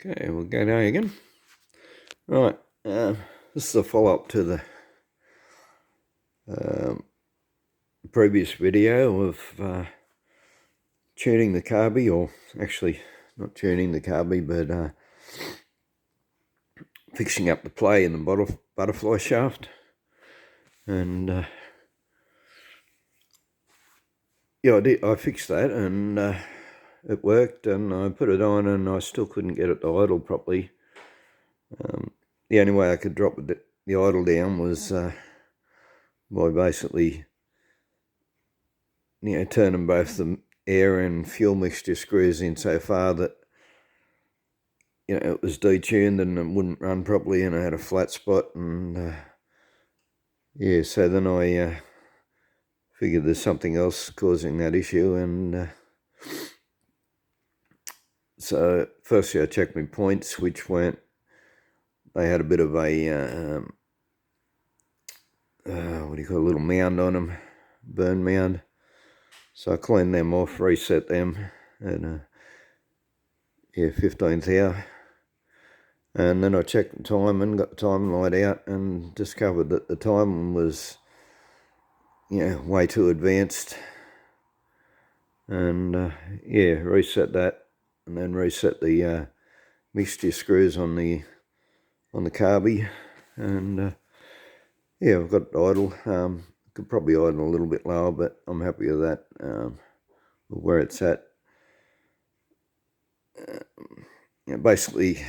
Okay, we'll go down again. Right, this is a follow-up to the previous video of tuning the carby, or actually not tuning the carby, but fixing up the play in the butterfly shaft. And yeah, I fixed that, and it worked, and I put it on, and I still couldn't get it to idle properly. The only way I could drop the idle down was by basically, turning both the air and fuel mixture screws in so far that, it was detuned and it wouldn't run properly, and I had a flat spot. And yeah, so then I figured there's something else causing that issue, and so firstly I checked my points, which they had a bit of a a little mound on them, burn mound. So I cleaned them off, reset them at 15th hour, and then I checked the time and got the time light out, and discovered that the time was way too advanced. And reset that, and then reset the mixture screws on the carby, and I've got it idle. Could probably idle a little bit lower, but I'm happy with that, with where it's at. Basically,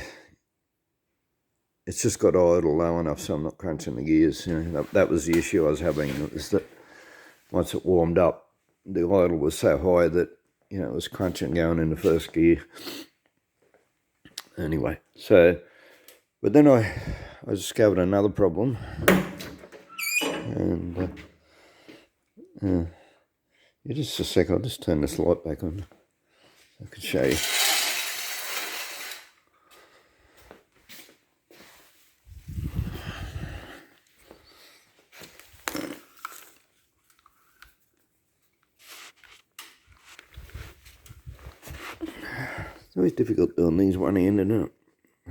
it's just got to idle low enough so I'm not crunching the gears. That was the issue I was having. It was that once it warmed up, the idle was so high that it was crunching going into first gear. Anyway, but then I discovered another problem, and just a sec, I'll just turn this light back on so I can show you. It's always difficult doing these one-handed, isn't it?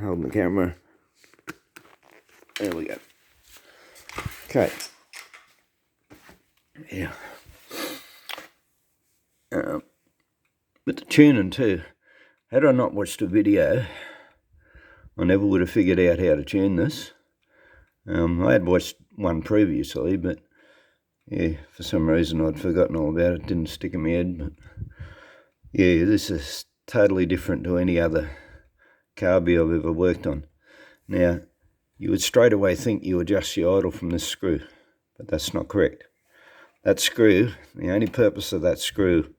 Holding the camera. There we go. Okay. Yeah. But the tuning too. Had I not watched a video, I never would have figured out how to tune this. I had watched one previously, but yeah, for some reason I'd forgotten all about it. Didn't stick in my head. But yeah, this is totally different to any other carby I've ever worked on. Now, you would straight away think you adjust your idle from this screw, but that's not correct. That screw, the only purpose of that screw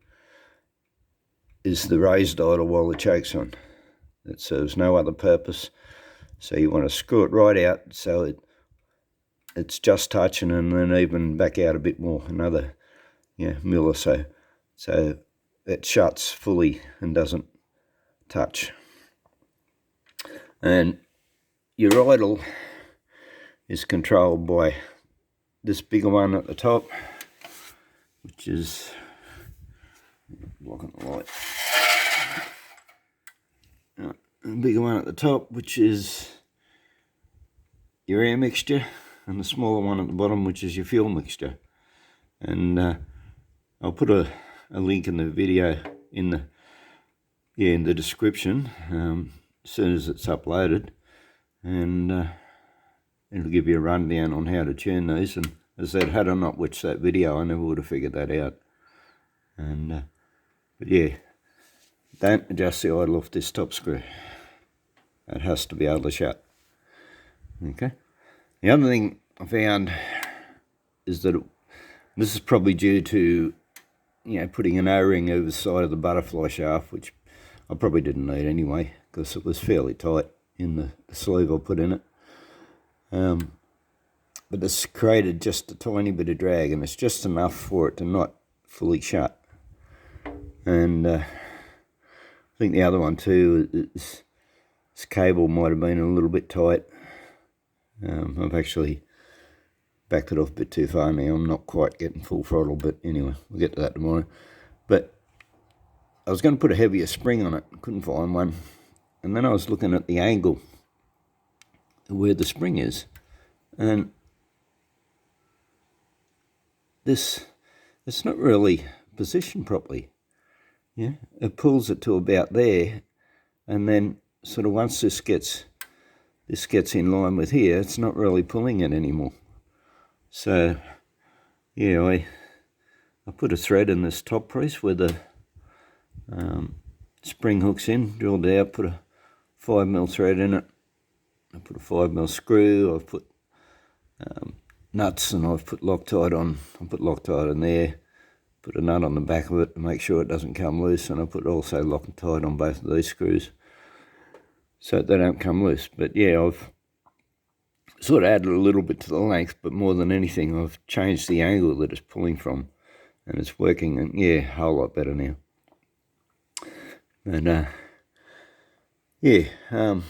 is the raised idle while the choke's on. It serves no other purpose. So you want to screw it right out so it's just touching, and then even back out a bit more, another mil or so. So it shuts fully and doesn't touch. And your idle is controlled by this bigger one at the top, which is blocking the light. The bigger one at the top, which is your air mixture, and the smaller one at the bottom, which is your fuel mixture. And I'll put a link in the video in the description as soon as it's uploaded, and it'll give you a rundown on how to tune these. And as I said, had I not watched that video, I never would have figured that out. And but yeah, don't adjust the idle off this top screw. It has to be able to shut. Okay. The other thing I found is that this is probably due to putting an O-ring over the side of the butterfly shaft, which I probably didn't need anyway, because it was fairly tight in the sleeve I put in it. But it's created just a tiny bit of drag, and it's just enough for it to not fully shut. And I think the other one too is this cable might have been a little bit tight. I've actually backed it off a bit too far now. I'm not quite getting full throttle, but anyway, we'll get to that tomorrow. But I was going to put a heavier spring on it, couldn't find one, And then I was looking at the angle where the spring is, and it's not really positioned properly. Yeah, it pulls it to about there, and then sort of once this gets in line with here, it's not really pulling it anymore. So yeah, I put a thread in this top piece where the spring hooks in, drilled out, put a 5mm thread in it. I put a 5mm screw. I've put nuts, and I've put Loctite on. I put Loctite in there, put a nut on the back of it to make sure it doesn't come loose, and I put also Loctite on both of these screws so they don't come loose. But yeah, I've sort of added a little bit to the length, but more than anything, I've changed the angle that it's pulling from, and it's working, and yeah, a whole lot better now. And yeah, as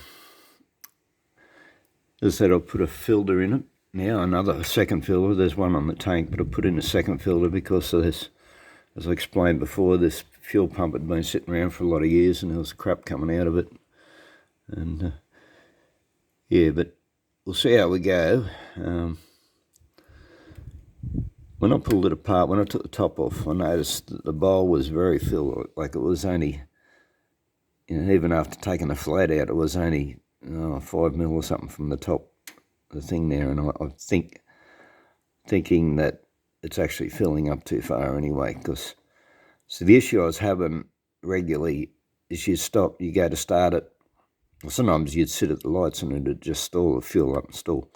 I said, I've put a filter in it now, a second filter. There's one on the tank, but I put in a second filter because of this, as I explained before, this fuel pump had been sitting around for a lot of years, and there was crap coming out of it. And yeah, but we'll see how we go. When I pulled it apart, when I took the top off, I noticed that the bowl was very filled, like it was only, you know, even after taking the flat out, it was only 5mm or something from the top of the thing there, and I thinking that it's actually filling up too far anyway. Because so the issue I was having regularly is you go to start it. Sometimes you'd sit at the lights and it'd just stall, the fuel up and stall.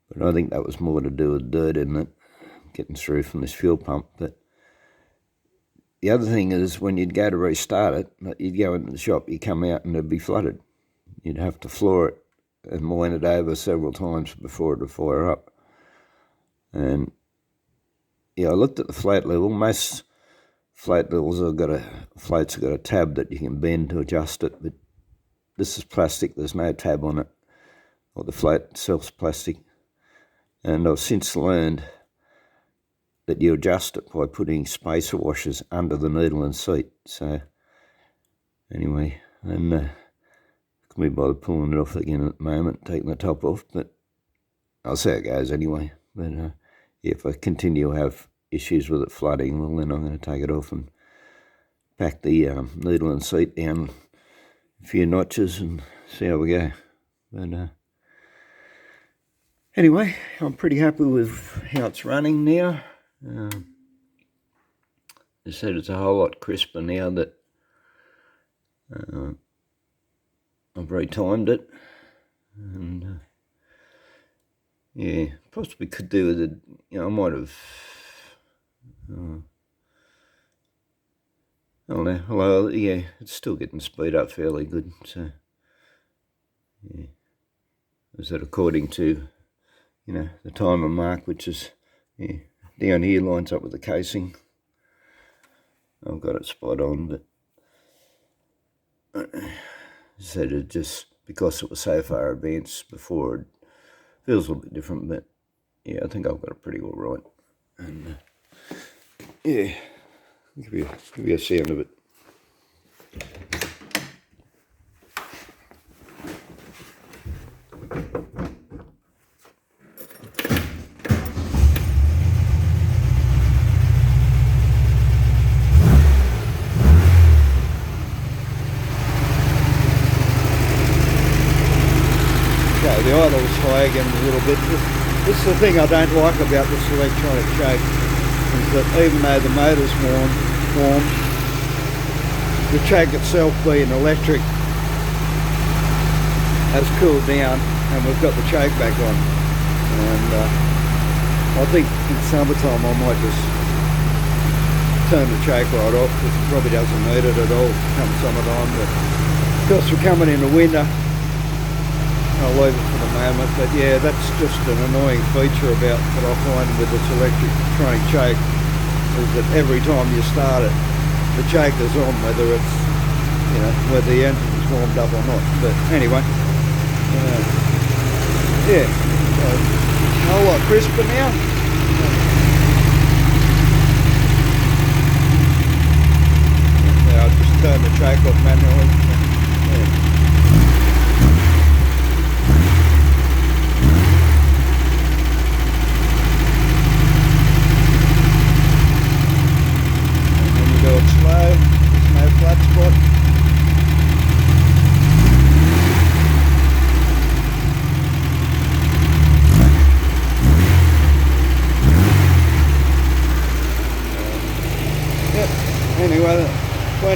But I think that was more to do with dirt in it, getting through from this fuel pump. But the other thing is, when you'd go to restart it, you'd go into the shop, you come out and it'd be flooded. You'd have to floor it and wind it over several times before it would fire up. And yeah, I looked at the float level. Most float levels floats have got a tab that you can bend to adjust it, but this is plastic, there's no tab on it, or the float itself's plastic. And I've since learned that you adjust it by putting spacer washers under the needle and seat. So anyway, and I can be bothered pulling it off again at the moment, taking the top off, but I'll see how it goes anyway. But yeah, if I continue to have issues with it flooding, well, then I'm going to take it off and back the needle and seat down a few notches and see how we go. But anyway, I'm pretty happy with how it's running now. As I said, it's a whole lot crisper now that I've retimed it. And yeah, possibly could do with it, you know, I might have I don't know. Well, yeah, it's still getting speed up fairly good. So, yeah, is that according to, you know, the timer mark, which is down here, lines up with the casing. I've got it spot on, but so it just, because it was so far advanced before, it feels a little bit different. But yeah, I think I've got it pretty all right. And yeah. Give you a sound of it. Okay, the idle's flagging a little bit. This is the thing I don't like about this electronic choke, is that even though the motor's warm, the choke itself, being electric, has cooled down, and we've got the choke back on. And I think in summertime I might just turn the choke right off, because it probably doesn't need it at all come summertime. But of course we're coming into winter, I'll leave it for the moment. But yeah, that's just an annoying feature about that I find with this electronic choke, is that every time you start it, the choke is on, whether it's, you know, whether the engine's warmed up or not. But anyway, yeah, so a whole lot crisper now. Now I'll just turn the choke off manually. Yeah.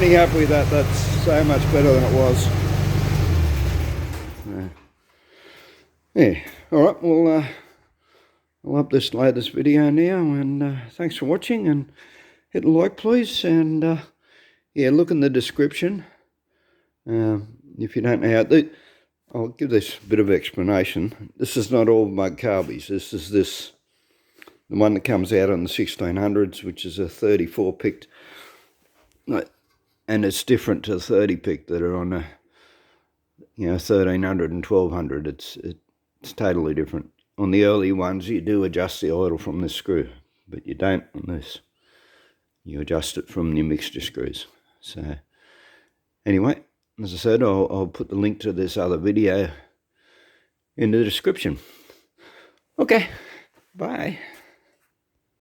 plenty happy with that. That's so much better than it was. Yeah, alright, well, I'll upload this video now, and thanks for watching, and hit a like please, and yeah, look in the description if you don't know how to. I'll give this a bit of explanation. This is not all mug carbies. This is the one that comes out on the 1600s, which is a 34 picked, and it's different to the 30 picked that are on a 1300 and 1200. It's totally different. On the early ones, you do adjust the oil from this screw, but you don't on this. You adjust it from your mixture screws. So anyway, as I said, I'll put the link to this other video in the description. Okay, bye.